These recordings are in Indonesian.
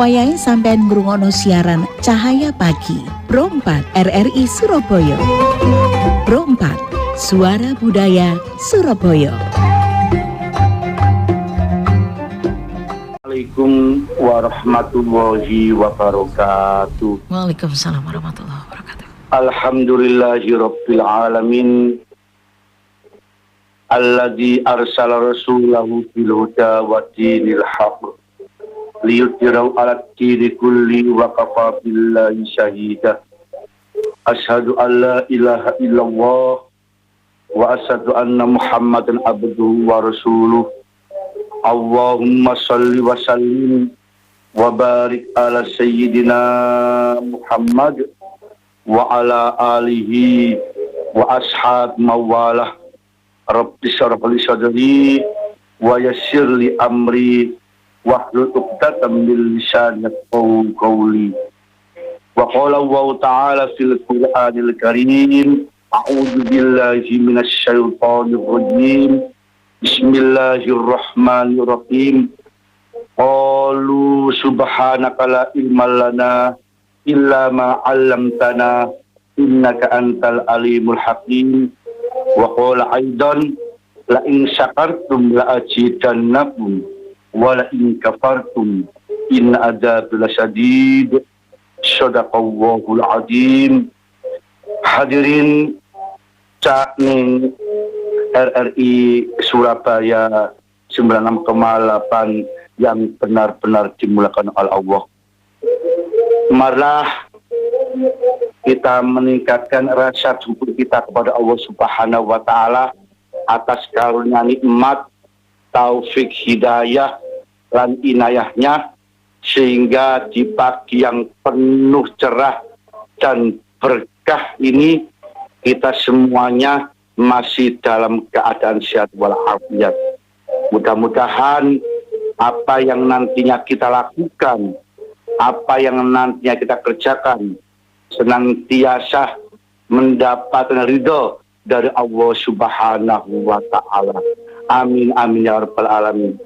wayahe sampean ngrungokno siaran Cahaya Pagi Pro 4 RRI Surabaya. Pro 4 Suara Budaya Surabaya. Assalamualaikum warahmatullahi wabarakatuh. Waalaikumsalam warahmatullahi wabarakatuh. Alhamdulillahirabbil alamin. Alladzi arsala rasulahu bil huda wa dinil haqq liyudhhirahu 'alad dini kulli wa kafa billahi shahida. Asyhadu an la ilaha illallah wa asyhadu anna Muhammadan abduhu wa rasuluh. Allahumma salli wa sallim wa barik ala sayyidina Muhammad wa ala alihi wa ashab mawalah. Rabbi shrah li sadri wa yassir li amri wahlul 'uqdatam min lisani yafqahu qawli. Wa qala Allah ta'ala fil Qur'anil Karim, a'udzu billahi minasy syaithanir rajim. Bismillahirrahmanirrahim. Qalu subhanaka la ilma lana illa ma 'allamtana innaka antal alimul hakim. Wa qala aidan la in syakartum la azidannakum wa la in kafartum in adzabi lasyadid. Shadaqallahul azim. Hadirin cakning RRI Surabaya 96,8 yang benar-benar dimulakan oleh Allah. Marilah kita meningkatkan rasa syukur kita kepada Allah Subhanahu wa Ta'ala atas karunia nikmat, taufik, hidayah, dan inayahnya, sehingga di pagi yang penuh cerah dan berkah ini kita semuanya masih dalam keadaan sehat walafiat. Mudah-mudahan apa yang nantinya kita lakukan, apa yang nantinya kita kerjakan, senantiasa mendapatkan ridho dari Allah Subhanahu wa Ta'ala. Amin amin ya rabbal alamin.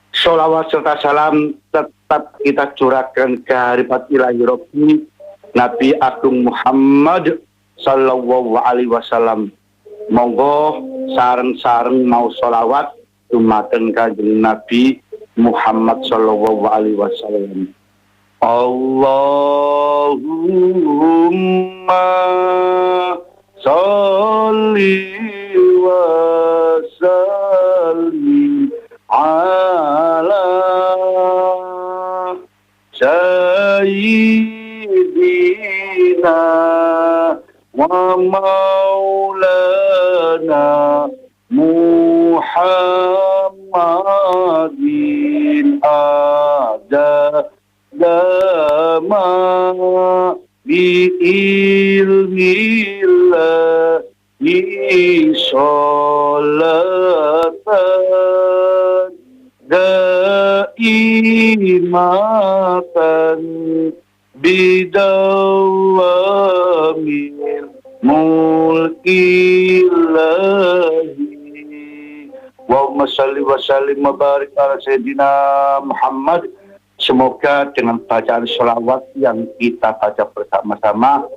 Sholawat serta salam tetap kita curahkan ke hadirat ilahi Rabbi Nabi Agung Muhammad sallallahu alaihi wasallam. Monggo sareng-sareng mau sholawat dumateng Kanjeng Nabi Muhammad sallallahu alaihi wasallam. Allahumma sholli wa sallim ala sayyidina wa maulana Muhammadin dama bi ilmillahi sholatan daimatan bidawamil mulkillahi. Allahumma salli wa sallim wa barik ala sayyidina Muhammad. Semoga dengan bacaan sholawat yang kita baca bersama-sama,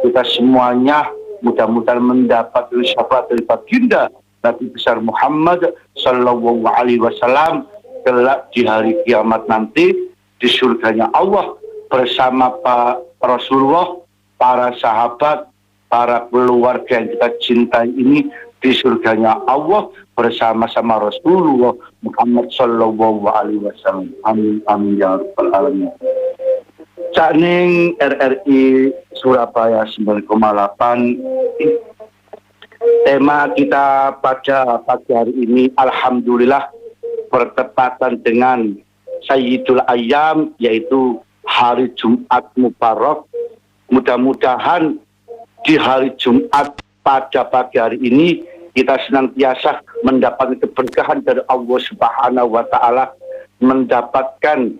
kita semuanya mudah-mudahan mendapat syafaat dari baginda Nabi besar Muhammad sallallahu alaihi wasallam kelak di hari kiamat nanti di surganya Allah bersama Pak Rasulullah, para sahabat, para keluarga yang kita cintai ini di surganya Allah bersama-sama Rasulullah Muhammad sallallahu alaihi wasallam. Amin amin ya rabbal alamin. Cakning RRI Surabaya 9,8. Tema kita pada pagi hari ini alhamdulillah bertepatan dengan Sayyidul Ayyam, yaitu hari Jumat Mubarak. Mudah-mudahan di hari Jumat pada pagi hari ini kita senantiasa mendapatkan keberkahan dari Allah Subhanahu wa Ta'ala, mendapatkan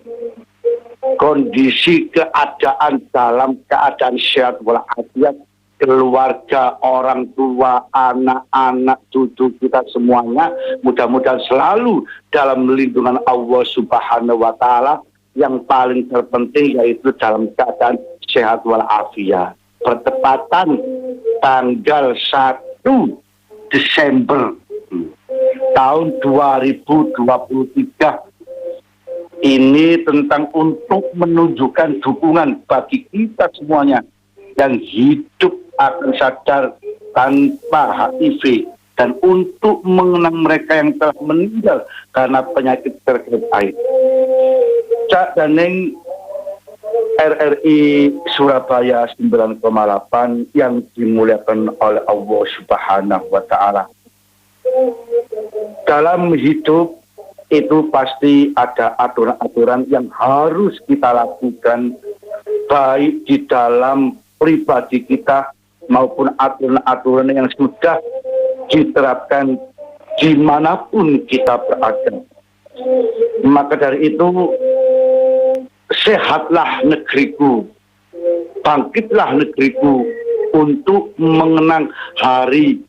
kondisi keadaan dalam keadaan sehat walafiat, keluarga, orang tua, anak-anak, cucu kita semuanya mudah-mudahan selalu dalam lindungan Allah Subhanahu wa Ta'ala, yang paling terpenting yaitu dalam keadaan sehat walafiat. Bertepatan tanggal 1 Desember tahun 2023 ini tentang untuk menunjukkan dukungan bagi kita semuanya yang hidup akan sadar tanpa HIV dan untuk mengenang mereka yang telah meninggal karena penyakit terkait AIDS. Cak Daneng RRI Surabaya 9,8 yang dimuliakan oleh Allah Subhanahu wa Ta'ala. Dalam hidup itu pasti ada aturan-aturan yang harus kita lakukan, baik di dalam pribadi kita maupun aturan-aturan yang sudah diterapkan dimanapun kita berada. Maka dari itu, sehatlah negeriku, bangkitlah negeriku untuk mengenang hari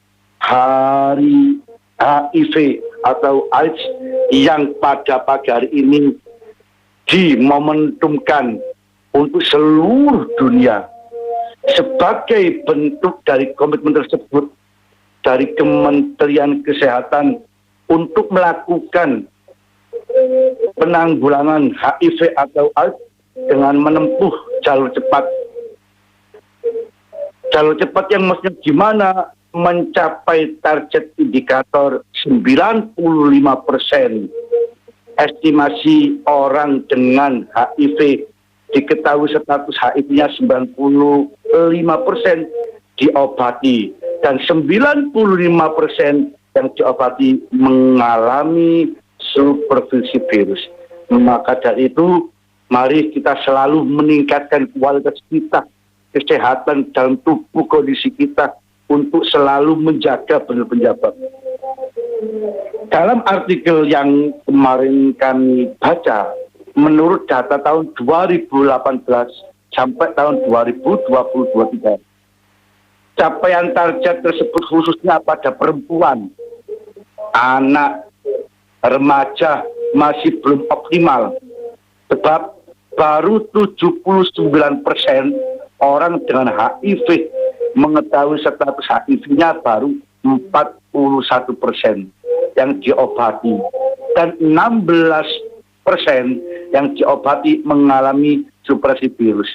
HIV atau AIDS yang pada pagi hari ini dimomentumkan untuk seluruh dunia. Sebagai bentuk dari komitmen tersebut dari Kementerian Kesehatan untuk melakukan penanggulangan HIV atau AIDS dengan menempuh jalur cepat. Jalur cepat yang maksudnya gimana? Mencapai target indikator 95%. Estimasi orang dengan HIV diketahui status HIV-nya 95% diobati dan 95% yang diobati mengalami supervisi virus. Maka dari itu mari kita selalu meningkatkan kualitas kita, kesehatan dalam tubuh kondisi kita untuk selalu menjaga penjabat. Dalam artikel yang kemarin kami baca, menurut data tahun 2018 sampai tahun 2023, capaian target tersebut khususnya pada perempuan, anak, remaja masih belum optimal. Sebab baru 79% orang dengan HIV mengetahui status HIV-nya baru 41% yang diobati dan 16% yang diobati mengalami supresi virus.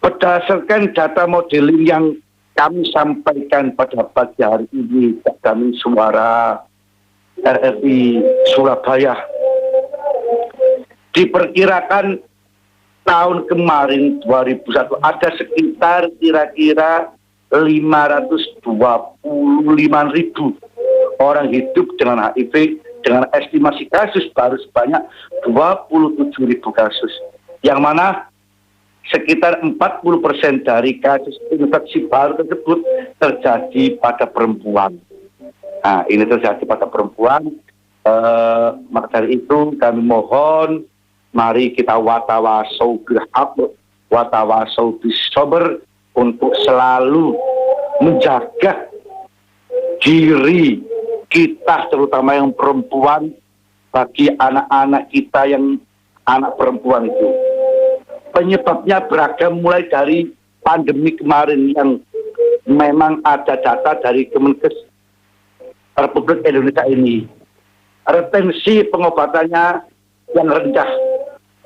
Berdasarkan data modeling yang kami sampaikan pada pagi hari ini dari Suara RRI Surabaya, diperkirakan tahun kemarin 2001 ada sekitar kira-kira 525.000 orang hidup dengan HIV dengan estimasi kasus baru sebanyak 27.000 kasus, yang mana sekitar 40% dari kasus infeksi baru tersebut terjadi pada perempuan. Nah, ini terjadi pada perempuan. Maka dari itu kami mohon, mari kita watawasau bil haq, watawasau bis sabr untuk selalu menjaga diri kita, terutama yang perempuan, bagi anak-anak kita yang anak perempuan itu. Penyebabnya beragam, mulai dari pandemi kemarin yang memang ada data dari Kemenkes Republik Indonesia ini. Retensi pengobatannya yang rendah,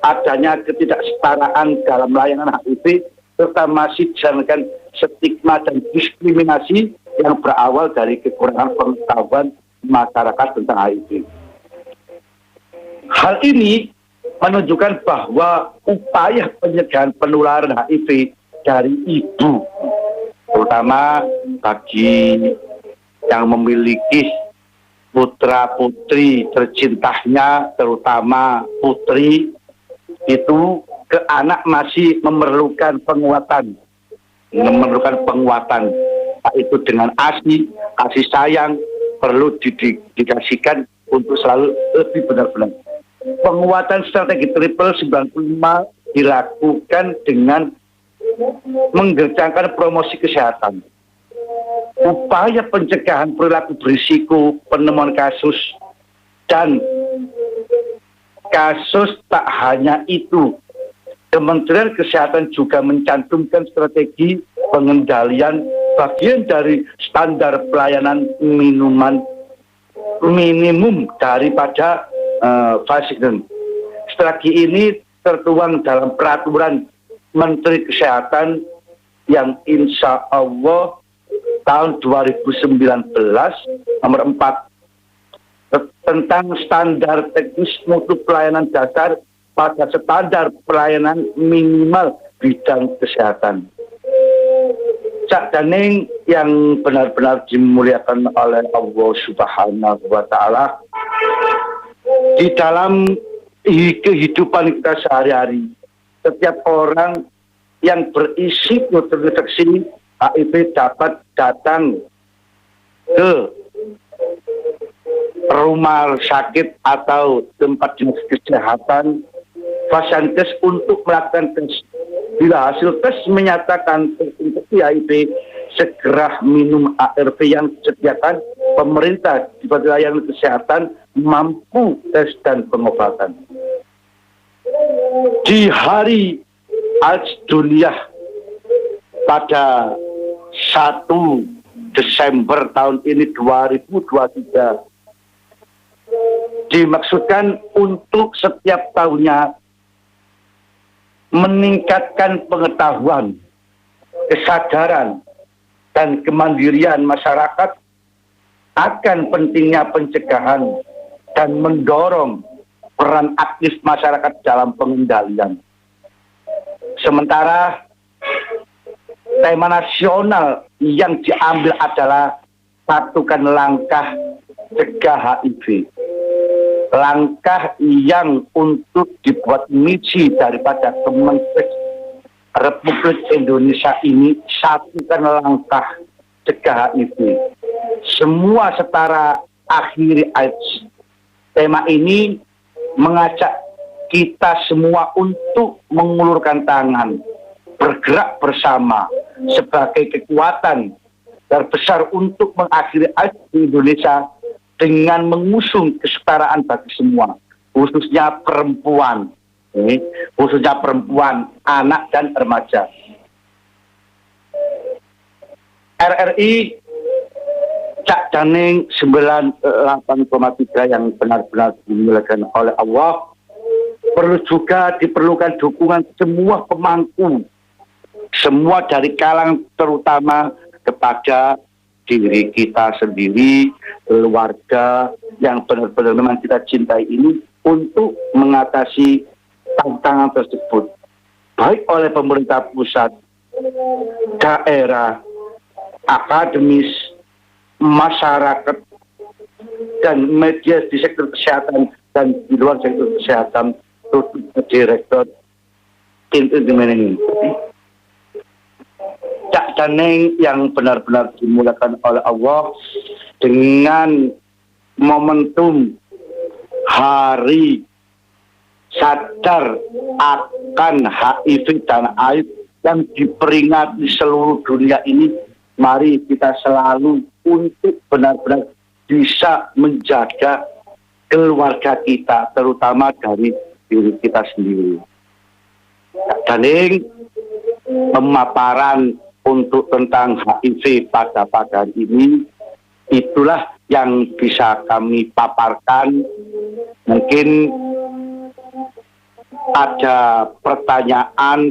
adanya ketidaksetaraan dalam layanan HIV, serta masih dijalankan stigma dan diskriminasi yang berawal dari kekurangan pengetahuan masyarakat tentang HIV. Hal ini menunjukkan bahwa upaya pencegahan penularan HIV dari ibu, terutama bagi yang memiliki putra-putri tercintanya, terutama putri, itu ke anak masih memerlukan penguatan, itu dengan ASI, kasih sayang, perlu didedikasikan untuk selalu lebih benar-benar. Penguatan strategi triple 95 dilakukan dengan menggencarkan promosi kesehatan, upaya pencegahan perilaku berisiko, penemuan kasus, dan kasus tak hanya itu. Kementerian Kesehatan juga mencantumkan strategi pengendalian bagian dari standar pelayanan minimum daripada vaksin. Strategi ini tertuang dalam peraturan Menteri Kesehatan yang insya Allah tahun 2019 nomor 4 tentang standar teknis mutu pelayanan dasar pada standar pelayanan minimal bidang kesehatan. Cak Daning yang benar-benar dimuliakan oleh Allah Subhanahu wa Ta'ala, di dalam kehidupan kita sehari-hari, setiap orang yang berisi terinfeksi HIV dapat datang ke rumah sakit atau tempat dinas kesehatan vaskes untuk melakukan tes. Bila hasil tes menyatakan terinfeksi HIV, segera minum ARV yang disediakan pemerintah di layanan kesehatan mampu tes dan pengobatan. Di hari AIDS dunia pada 1 Desember tahun ini 2023 dimaksudkan untuk setiap tahunnya meningkatkan pengetahuan, kesadaran, dan kemandirian masyarakat akan pentingnya pencegahan dan mendorong peran aktif masyarakat dalam pengendalian. Sementara tema nasional yang diambil adalah satukan langkah cegah HIV. Langkah yang untuk dibuat misi daripada Kementerian Republik Indonesia ini, satukan langkah cegah HIV. Semua setara akhiri AIDS. Tema ini mengajak kita semua untuk mengulurkan tangan, bergerak bersama sebagai kekuatan terbesar untuk mengakhiri AIDS di Indonesia dengan mengusung kesetaraan bagi semua, khususnya perempuan, anak dan remaja. RRI Cak Daning 98,3 yang benar-benar dimuliakan oleh Allah, diperlukan dukungan semua pemangku, semua dari kalangan, terutama kepada diri kita sendiri, keluarga yang benar-benar memang kita cintai ini, untuk mengatasi tantangan tersebut, baik oleh pemerintah pusat, daerah, akademis, masyarakat, dan media di sektor kesehatan dan di luar sektor kesehatan, direktur ini. Cak Daning yang benar-benar dimuliakan oleh Allah, dengan momentum hari sadar akan HIV dan AIDS yang diperingati seluruh dunia ini, mari kita selalu untuk benar-benar bisa menjaga keluarga kita, terutama dari diri kita sendiri. Daning pemaparan untuk tentang HIV pada pagi ini, itulah yang bisa kami paparkan. Mungkin ada pertanyaan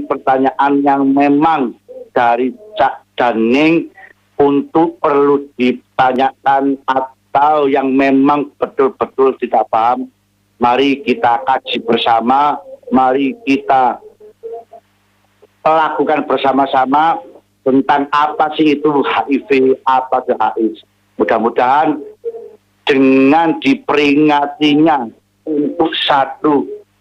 yang memang dari Cak Daning untuk perlu ditanyakan atau yang memang betul-betul tidak paham, mari kita kaji bersama, mari kita lakukan bersama-sama tentang apa sih itu HIV, apa itu AIDS. Mudah-mudahan dengan diperingatinya untuk 1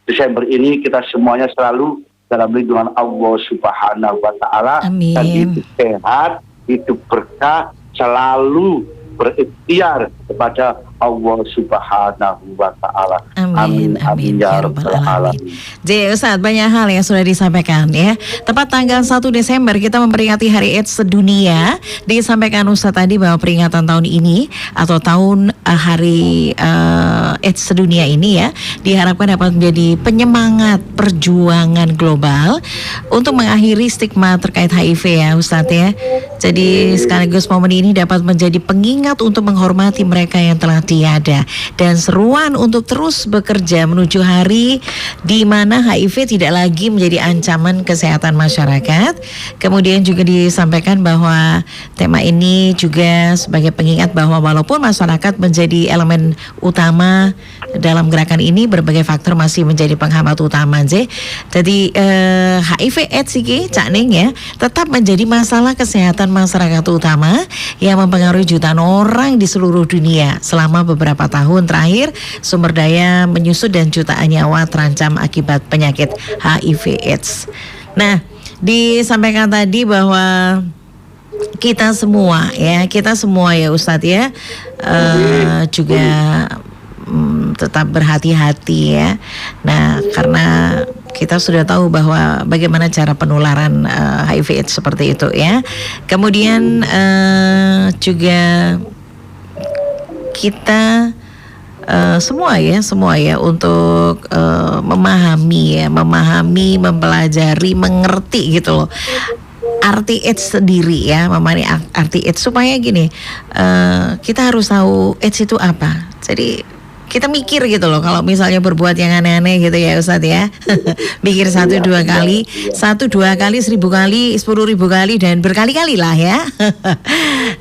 Desember ini, kita semuanya selalu dalam lindungan Allah Subhanahu wa Ta'ala. Amin. Dan hidup sehat, hidup berkah, selalu berikhtiar kepada Allah Subhanahu wa Ta'ala. Amin, amin ya rabbal alamin. Jadi Ustaz, banyak hal yang sudah disampaikan ya. Tepat tanggal 1 Desember kita memperingati Hari AIDS sedunia. Disampaikan Ustaz tadi bahwa peringatan tahun ini atau tahun Hari AIDS sedunia ini ya, diharapkan dapat menjadi penyemangat perjuangan global untuk mengakhiri stigma terkait HIV ya Ustaz ya. Jadi sekaligus momen ini dapat menjadi pengingat untuk menghormati mereka yang telah tiada dan seruan untuk terus bekerja menuju hari di mana HIV tidak lagi menjadi ancaman kesehatan masyarakat. Kemudian juga disampaikan bahwa tema ini juga sebagai pengingat bahwa walaupun masyarakat menjadi elemen utama dalam gerakan ini, berbagai faktor masih menjadi penghambat utama. Jadi HIV AIDS ini Cak Ning ya tetap menjadi masalah kesehatan masyarakat utama yang mempengaruhi jutaan orang di seluruh dunia. Selama beberapa tahun terakhir, sumber daya menyusut dan jutaan nyawa terancam akibat penyakit HIV AIDS. Nah, disampaikan tadi bahwa kita semua ya Ustadz ya juga tetap berhati-hati ya. Nah, karena kita sudah tahu bahwa bagaimana cara penularan HIV AIDS seperti itu ya. Kemudian juga kita semua ya untuk memahami, mempelajari, mengerti gitu loh arti AIDS sendiri ya, memahami arti AIDS supaya gini, kita harus tahu AIDS itu apa. Jadi kita mikir gitu loh, kalau misalnya berbuat yang aneh-aneh gitu ya Ustadz ya. Mikir 1-2 kali, 1-2 kali, 1000 kali, 10.000 kali dan berkali-kali lah ya.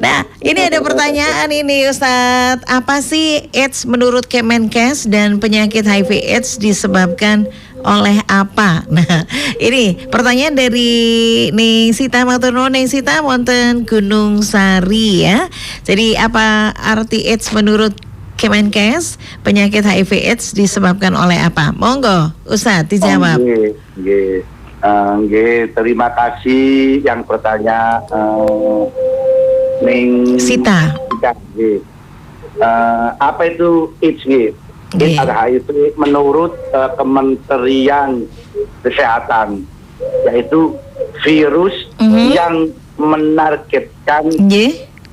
Nah, ini ada pertanyaan ini Ustadz, apa sih AIDS menurut Kemenkes dan penyakit HIV AIDS disebabkan oleh apa? Nah, ini pertanyaan dari Ning Sita Maturno, Ning Sita wonten Gunung Sari ya. Jadi apa arti AIDS menurut Kemenkes, penyakit HIV AIDS disebabkan oleh apa? Monggo, Ustadz dijawab. Terima kasih yang bertanya Ning Sita. Apa itu AIDS? AIDS adalah HIV menurut Kementerian Kesehatan, yaitu virus yang menargetkan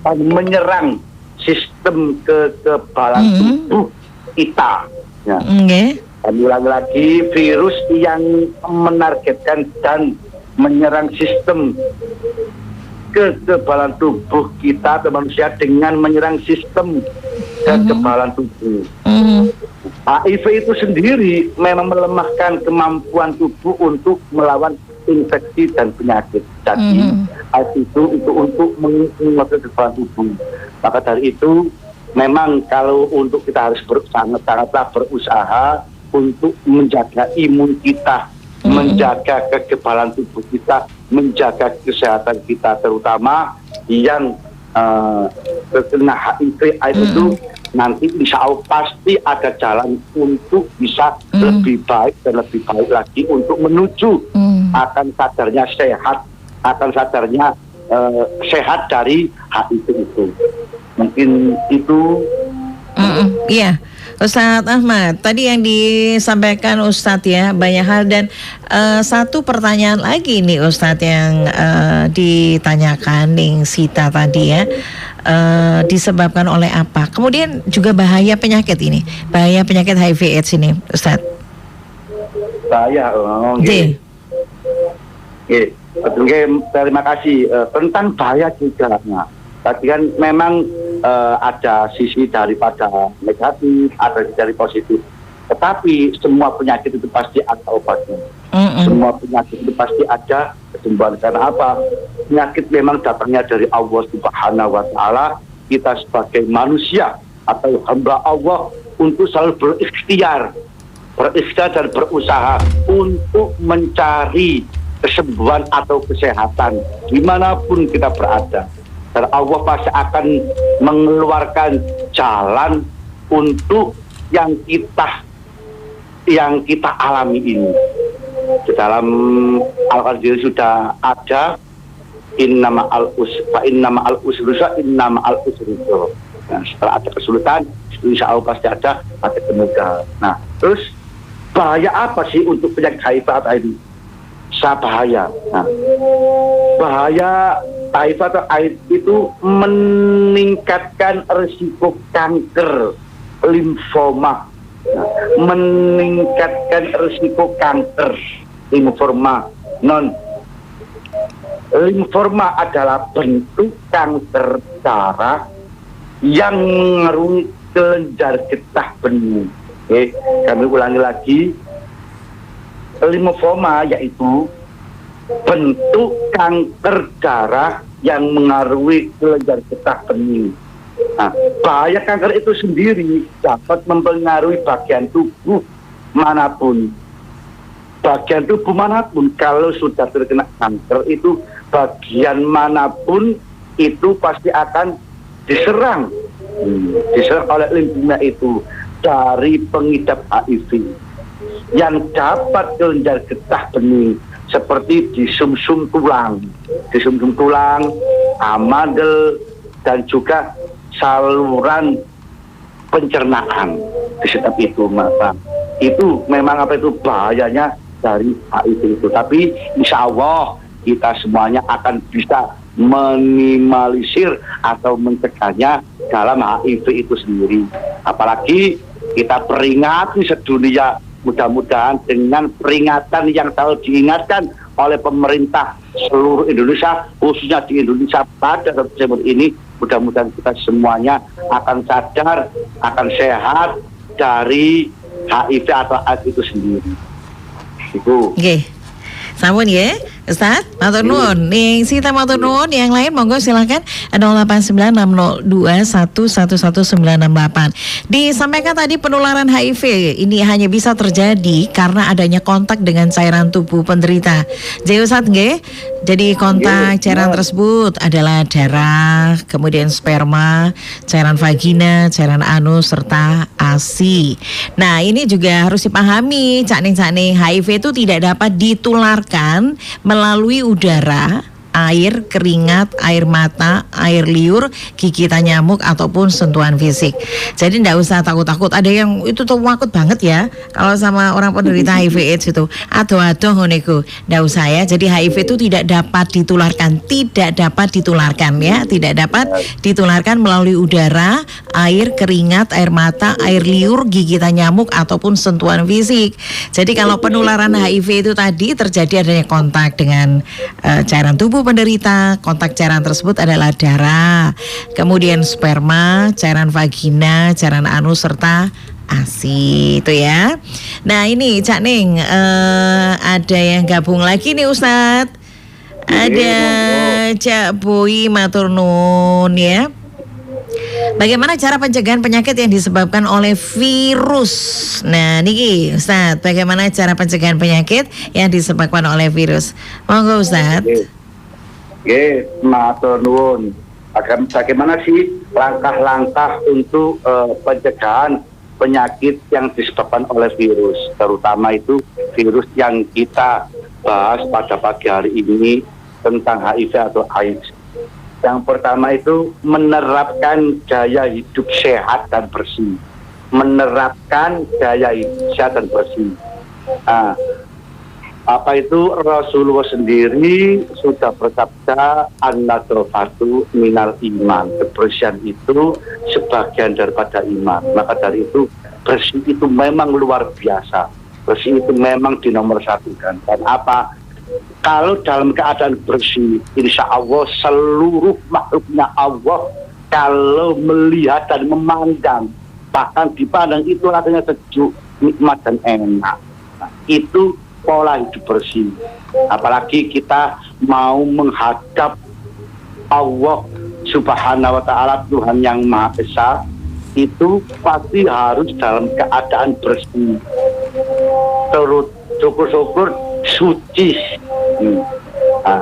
dan menyerang sistem kekebalan tubuh kita. Ya. Kami ulang lagi, virus yang menargetkan dan menyerang sistem kekebalan tubuh kita atau manusia dengan menyerang sistem kekebalan tubuh. HIV itu sendiri memang melemahkan kemampuan tubuh untuk melawan infeksi dan penyakit. Jadi itu untuk menguatkan kekebalan tubuh. Maka dari itu memang kalau untuk kita harus sangatlah berusaha untuk menjaga imun kita, menjaga kekebalan tubuh kita, menjaga kesehatan kita, terutama yang terkena HIV itu nanti insya Allah pasti ada jalan untuk bisa lebih baik dan lebih baik lagi untuk menuju akan sadarnya sehat, akan sadarnya sehat dari HIV itu. Mungkin itu. Iya, Ustadz Ahmad, tadi yang disampaikan Ustadz ya banyak hal dan satu pertanyaan lagi nih Ustadz yang ditanyakan Ning Sita tadi ya, disebabkan oleh apa? Kemudian juga bahaya penyakit ini, bahaya penyakit HIV AIDS ini Ustadz. Bahaya, terima kasih. Tentang bahaya juga, tadi kan memang ada sisi daripada negatif, ada sisi dari positif. Tetapi semua penyakit itu pasti ada obatnya. Semua penyakit itu pasti ada kesembuhan. Karena apa? Penyakit memang datangnya dari Allah Subhanahu wa Ta'ala. Kita sebagai manusia atau hamba Allah untuk selalu berikhtiar dan berusaha untuk mencari kesembuhan atau kesehatan dimanapun kita berada. Dan Allah pasti akan mengeluarkan jalan untuk yang kita alami ini. Di dalam Al-Qur'an sudah ada innama al-usri yusra. Nah, setelah ada kesulitan, insya Allah pasti ada kemudahan. Nah, terus bahaya apa sih untuk penyakit HIV atau AIDS? Bahaya. Nah, bahaya HIV atau AIDS itu meningkatkan risiko kanker limfoma. Nah, meningkatkan risiko kanker limfoma. Limfoma adalah bentuk kanker darah yang mengaruhi kelenjar getah bening. Oke, kami ulangi lagi. Limfoma yaitu bentuk kanker darah yang mengaruhi kelenjar getah bening. Nah, bahaya kanker itu sendiri dapat mempengaruhi bagian tubuh manapun. Bagian tubuh manapun kalau sudah terkena kanker itu bagian manapun itu pasti akan diserang oleh limfoma itu dari pengidap HIV yang dapat kelenjar getah bening seperti di sumsum tulang, amandel dan juga saluran pencernaan di setiap itu. Maka itu memang bahayanya dari HIV itu. Tapi insya Allah kita semuanya akan bisa minimalisir atau mencegahnya dalam HIV itu sendiri. Apalagi kita peringati sedunia, mudah-mudahan dengan peringatan yang selalu diingatkan oleh pemerintah seluruh Indonesia, khususnya di Indonesia pada Desember ini, mudah-mudahan kita semuanya akan sadar, akan sehat dari HIV atau AIDS itu sendiri. Itu. Oke. Sampun ya, Ustaz, matur nuwun. Ning Sita matur nuwun, yang lain monggo silakan 089602111968. Disampaikan tadi penularan HIV ini hanya bisa terjadi karena adanya kontak dengan cairan tubuh penderita. Jadi Ustaz nggih, jadi kontak cairan tersebut adalah darah, kemudian sperma, cairan vagina, cairan anus serta ASI. Nah, ini juga harus dipahami, Cak Ning HIV itu tidak dapat ditularkan melalui udara, air, keringat, air mata, air liur, gigitan nyamuk ataupun sentuhan fisik. Jadi enggak usah takut-takut. Ada yang itu tuh takut banget ya kalau sama orang penderita HIV AIDS itu. Aduh ngono iku. Enggak usah ya. Jadi HIV itu tidak dapat ditularkan ya, tidak dapat ditularkan melalui udara, air, keringat, air mata, air liur, gigitan nyamuk ataupun sentuhan fisik. Jadi kalau penularan HIV itu tadi terjadi adanya kontak dengan cairan tubuh penderita, kontak cairan tersebut adalah darah, kemudian sperma, cairan vagina, cairan anus serta ASI itu ya. Nah ini Cak Ning, ada yang gabung lagi nih Ustadz. Ada Cak Boy matur nuwun ya. Bagaimana cara pencegahan penyakit yang disebabkan oleh virus? Nah, niki Ustadz, bagaimana cara pencegahan penyakit yang disebabkan oleh virus? Monggo Ustadz. Oke, matur nuwun. Bagaimana sih langkah-langkah untuk pencegahan penyakit yang disebabkan oleh virus, terutama itu virus yang kita bahas pada pagi hari ini tentang HIV atau AIDS. Yang pertama itu menerapkan gaya hidup sehat dan bersih. Menerapkan gaya hidup sehat dan bersih. Nah, apa itu Rasulullah sendiri sudah bersabda an-nadhafatu minal iman, kebersihan itu sebagian daripada iman. Maka dari itu bersih itu memang luar biasa, bersih itu memang dinomorsatukan. Dan apa? Kalau dalam keadaan bersih, insya Allah seluruh makhluknya Allah kalau melihat dan memandang, bahkan dipandang itu rasanya sejuk, nikmat dan enak. Nah, itu pola hidup bersih. Apalagi kita mau menghadap Allah Subhanahu wa ta'ala, Tuhan yang Maha Esa, itu pasti harus dalam keadaan bersih. Terus syukur-syukur suci. Nah,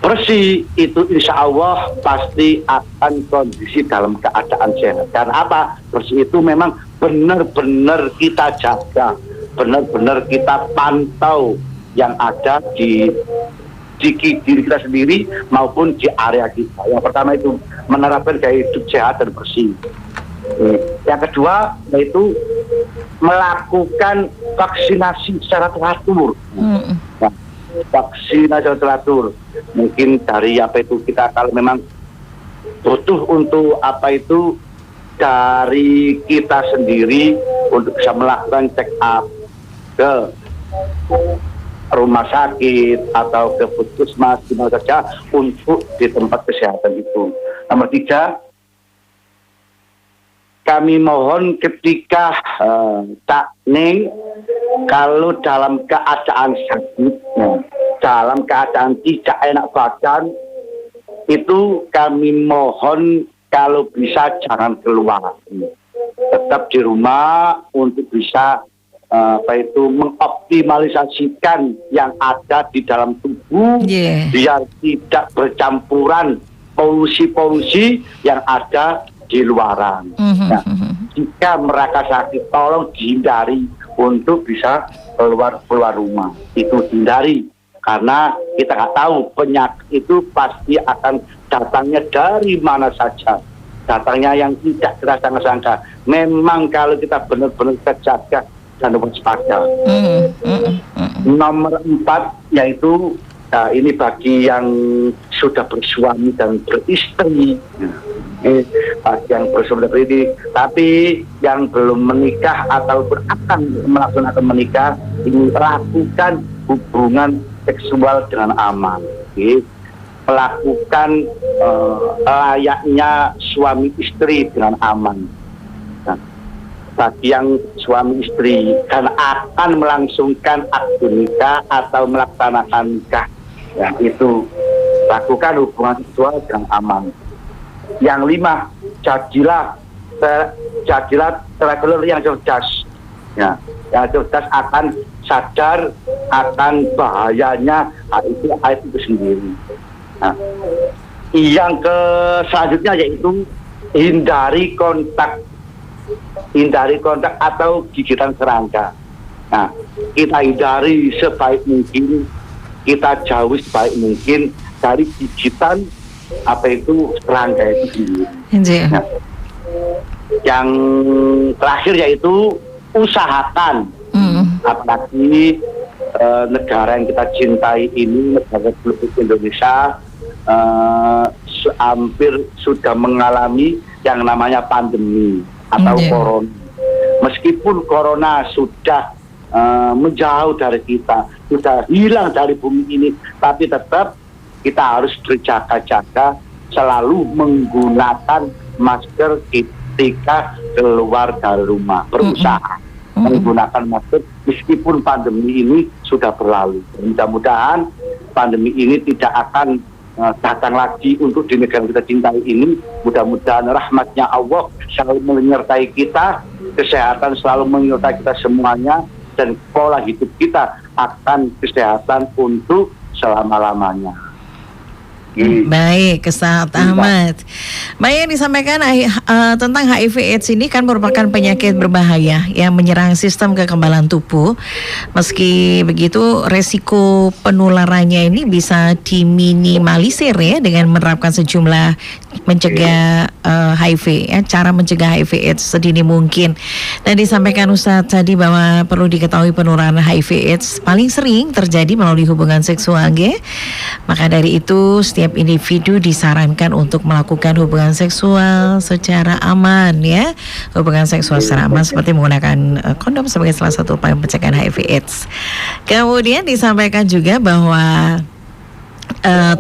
bersih itu insya Allah pasti akan kondisi dalam keadaan sehat. Karena apa? Bersih itu memang benar-benar kita jaga, benar-benar kita pantau yang ada di di diri kita sendiri maupun di area kita. Yang pertama itu menerapkan gaya hidup sehat dan bersih. Yang kedua yaitu melakukan vaksinasi secara teratur. Nah, vaksinasi secara teratur. Mungkin dari apa itu kita kalau memang butuh untuk apa itu dari kita sendiri untuk bisa melakukan check up ke rumah sakit atau ke puskesmas di mana saja untuk di tempat kesehatan itu. Nomor 3, kami mohon ketika Cak Ning kalau dalam keadaan sakit, dalam keadaan tidak enak badan, itu kami mohon kalau bisa jangan keluar, tetap di rumah untuk bisa mengoptimalisasikan yang ada di dalam tubuh, biar tidak bercampuran polusi-polusi yang ada di luaran. Nah, jika mereka sakit, tolong dihindari untuk bisa keluar rumah. Itu hindari. Karena kita nggak tahu penyakit itu pasti akan datangnya dari mana saja. Datangnya yang tidak kita sangka-sangka. Memang kalau kita benar-benar terjaga dan waspada. Nomor 4 yaitu ini bagi yang sudah bersuami dan beristri. Bagi yang bersuami dan beristri, tapi yang belum menikah atau akan melaksanakan menikah, ini lakukan hubungan seksual dengan aman. Melakukan layaknya suami istri dengan aman. Nah, bagi yang suami istri dan akan melangsungkan akad nikah atau melaksanakan nikah, ya, itu lakukan hubungan seksual dengan aman. Yang 5, jadilah traveler yang cerdas. Ya, yang cerdas akan sadar akan bahayanya HIV itu sendiri. Nah, yang selanjutnya yaitu hindari kontak atau gigitan serangga. Nah, kita hindari sebaik mungkin, kita jauhi sebaik mungkin dari gigitan serangga itu sendiri. Nah, yang terakhir yaitu usahakan, apalagi negara yang kita cintai ini, negara Republik Indonesia, hampir sudah mengalami yang namanya pandemi atau corona. Meskipun corona sudah menjauh dari kita, sudah hilang dari bumi ini, tapi tetap kita harus berjaga-jaga, selalu menggunakan masker ketika keluar dari rumah, berusaha menggunakan masker meskipun pandemi ini sudah berlalu. Mudah-mudahan pandemi ini tidak akan datang lagi untuk di negara kita cintai ini. Mudah-mudahan rahmatnya Allah selalu menyertai kita, kesehatan selalu menyertai kita semuanya, dan pola hidup kita akan kesehatan untuk selama-lamanya. Baik, Ustaz Ahmad. Baik, yang disampaikan tentang HIV/AIDS ini kan merupakan penyakit berbahaya yang menyerang sistem kekebalan tubuh. Meski begitu, resiko penularannya ini bisa diminimalisir ya dengan menerapkan sejumlah mencegah HIV, ya, cara mencegah HIV/AIDS sedini mungkin. Dan disampaikan Ustaz tadi bahwa perlu diketahui penularan HIV/AIDS paling sering terjadi melalui hubungan seksual, ya. Maka dari itu setiap individu disarankan untuk melakukan hubungan seksual secara aman, ya. Hubungan seksual secara aman seperti menggunakan kondom sebagai salah satu upaya pencegahan HIV/AIDS. Kemudian disampaikan juga bahwa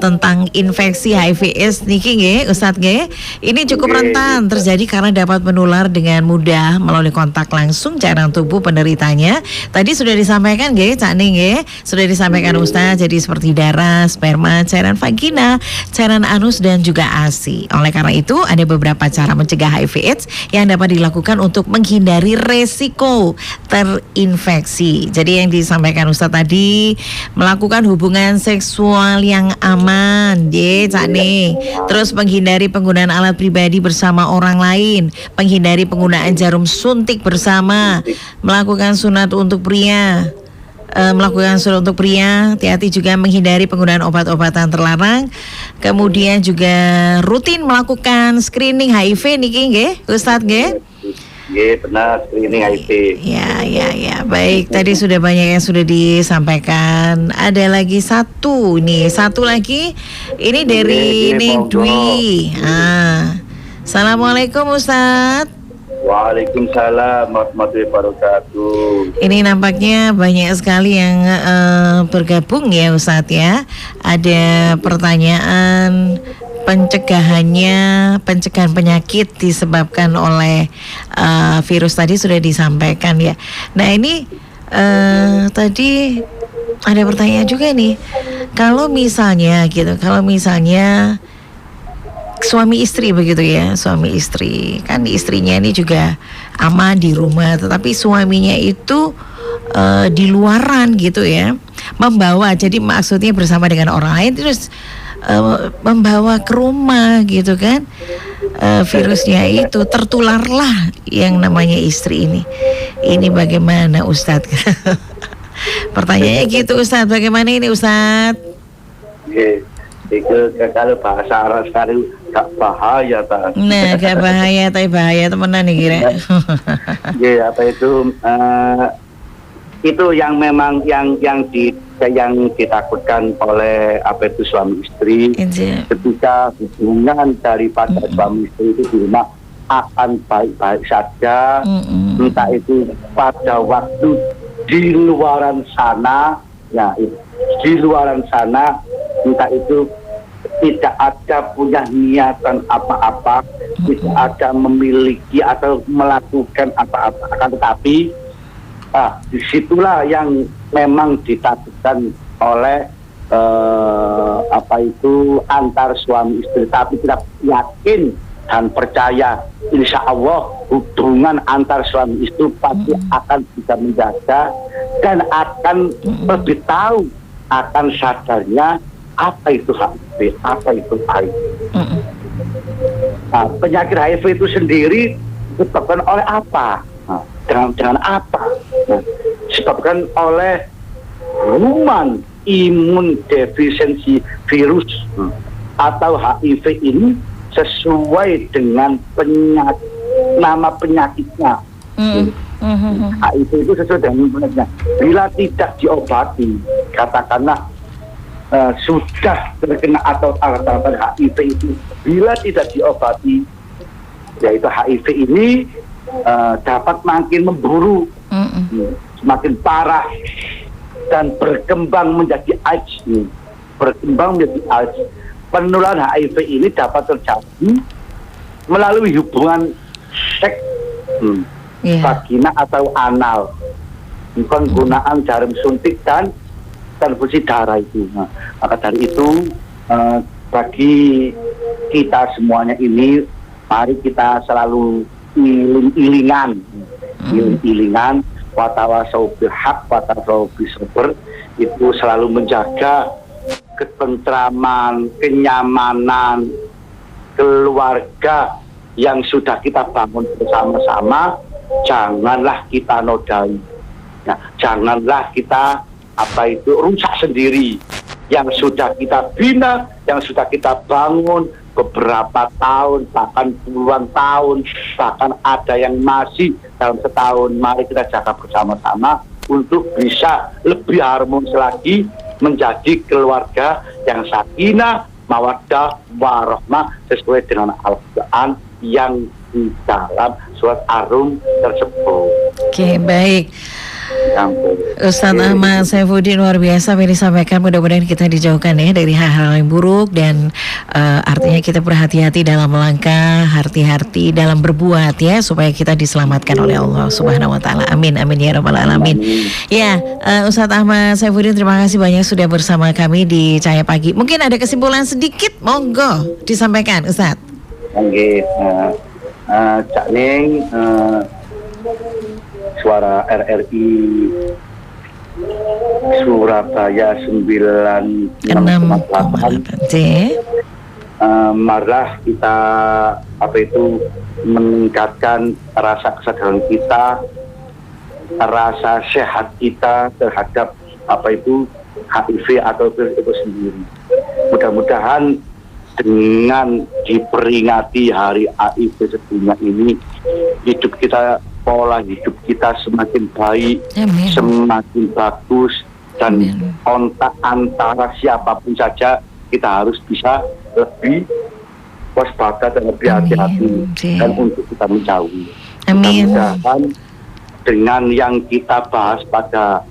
tentang infeksi HIV/AIDS niki nggih Ustadz nggih, ini cukup rentan terjadi karena dapat menular dengan mudah melalui kontak langsung cairan tubuh penderitanya. Tadi sudah disampaikan nggih Cak Ning nggih, sudah disampaikan Ustadz, jadi seperti darah, sperma, cairan vagina, cairan anus dan juga ASI. Oleh karena itu ada beberapa cara mencegah HIV/AIDS yang dapat dilakukan untuk menghindari resiko terinfeksi. Jadi yang disampaikan Ustadz tadi, melakukan hubungan seksual yang aman, Cak Ning. Terus menghindari penggunaan alat pribadi bersama orang lain, menghindari penggunaan jarum suntik bersama, melakukan sunat untuk pria. melakukan sunat untuk pria, hati-hati juga menghindari penggunaan obat-obatan terlarang. Kemudian juga rutin melakukan screening HIV niki nggih, Ustadz nggih? Iya benar, screening HIV. Ya, baik. Tadi sudah banyak yang sudah disampaikan. Ada lagi satu lagi. Ini dari Dwi. Assalamualaikum Ustadz. Waalaikumsalam warahmatullahi wabarakatuh. Ini nampaknya banyak sekali yang bergabung ya Ustadz ya. Ada pertanyaan pencegahan penyakit disebabkan oleh virus tadi sudah disampaikan ya. Nah ini tadi ada pertanyaan juga nih. Kalau misalnya suami istri begitu ya, suami istri kan istrinya ini juga aman di rumah, tetapi suaminya itu di luaran gitu ya, membawa, jadi maksudnya bersama dengan orang lain terus membawa ke rumah gitu kan, virusnya itu tertularlah yang namanya istri ini bagaimana Ustadz? Pertanyaannya gitu Ustadz, bagaimana ini Ustadz? Itu kalau bahasa Arab sekarang gak bahaya tak? Nah, gak bahaya, tapi bahaya temenan nih kira. Ya apa itu yang memang yang ditakutkan oleh apa itu suami istri. Ketika hubungan daripada suami istri itu di rumah akan baik-baik saja, entah itu pada waktu di luaran sana, ya di luaran sana, entah itu tidak ada punya niatan apa-apa, tidak ada memiliki atau melakukan apa-apa, akan tetapi disitulah yang memang ditakutkan oleh antar suami istri. Tapi kita yakin dan percaya insya Allah hubungan antar suami istri pasti akan bisa menjaga dan akan lebih tahu akan sadarnya apa itu HIV, apa itu HIV. Penyakit HIV itu sendiri disebabkan oleh apa? Dengan apa? Disebabkan oleh human immune deficiency virus atau HIV ini sesuai dengan nama penyakitnya. HIV itu sesuai dengan penyakitnya. Bila tidak diobati, katakanlah sudah terkena atau tanda-tanda HIV itu, bila tidak diobati, yaitu HIV ini dapat makin memburuk, semakin parah dan berkembang menjadi AIDS. Penularan HIV ini dapat terjadi melalui hubungan seks vagina atau anal, penggunaan jarum suntik dan transfusi darah itu. Maka dari itu bagi kita semuanya ini, mari kita selalu iling-ilingan, watawasau bil haq, watawasau bis sabr, itu selalu menjaga ketentraman, kenyamanan keluarga yang sudah kita bangun bersama-sama. Janganlah kita nodai, janganlah kita rusak sendiri yang sudah kita bina, yang sudah kita bangun beberapa tahun, bahkan puluhan tahun, bahkan ada yang masih dalam setahun. Mari kita jaga bersama-sama untuk bisa lebih harmonis lagi, menjadi keluarga yang sakinah, mawaddah, warahmah sesuai dengan Al-Quran yang di dalam surat Ar-Rum tersebut. Oke, baik. Ustadz Ahmad Saifuddin, luar biasa yang disampaikan. Mudah-mudahan kita dijauhkan ya dari hal-hal yang buruk dan artinya kita berhati-hati dalam melangkah, hati-hati dalam berbuat ya, supaya kita diselamatkan oleh Allah Subhanahu wa taala. Amin amin ya rabbal alamin. Ya, Ustadz Ahmad Saifuddin, terima kasih banyak sudah bersama kami di Cahaya Pagi. Mungkin ada kesimpulan sedikit, monggo disampaikan Ustadz. Oke, Cak Ning, Suara RRI Surabaya 96,8. Marilah kita meningkatkan rasa kesadaran kita, rasa sehat kita terhadap HIV atau virus itu sendiri. Mudah-mudahan dengan diperingati Hari HIV sedunia ini, hidup kita, pola hidup kita semakin baik, Amin. semakin bagus, dan Amin. kontak antara siapapun saja kita harus bisa lebih waspada dan lebih hati-hati dan untuk kita menjauhi. Amin. Mudah-mudahan dengan yang kita bahas pada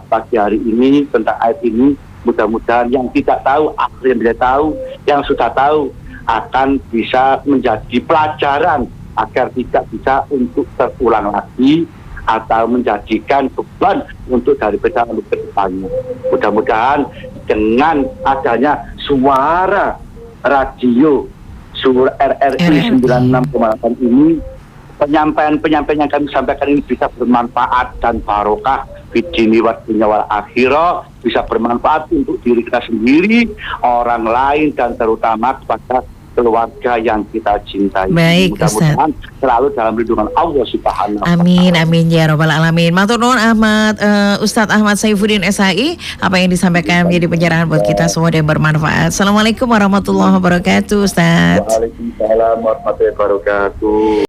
pagi hari ini tentang ayat ini, mudah-mudahan yang tidak tahu akhirnya bisa tahu, yang sudah tahu akan bisa menjadi pelajaran agar tidak bisa untuk terulang lagi atau menjadikan beban untuk daripada untuk kedepannya. Mudah-mudahan dengan adanya suara radio suara RRI 96,8 ini, penyampaian yang kami sampaikan ini bisa bermanfaat dan barokah fidini wa dunya wal akhirah, bisa bermanfaat untuk diri kita sendiri, orang lain, dan terutama kepada keluarga yang kita cintai. Baik, mudah-mudahan selalu dalam lindungan Allah Subhanahu wa Ta'ala. Amin, amin ya robbal alamin. Matur nuwun Ustadz Ahmad Saifuddin SAI, apa yang disampaikan menjadi pencerahan buat kita semua dan bermanfaat. Assalamualaikum warahmatullahi wabarakatuh, Ustadz. Waalaikumsalam warahmatullahi wabarakatuh.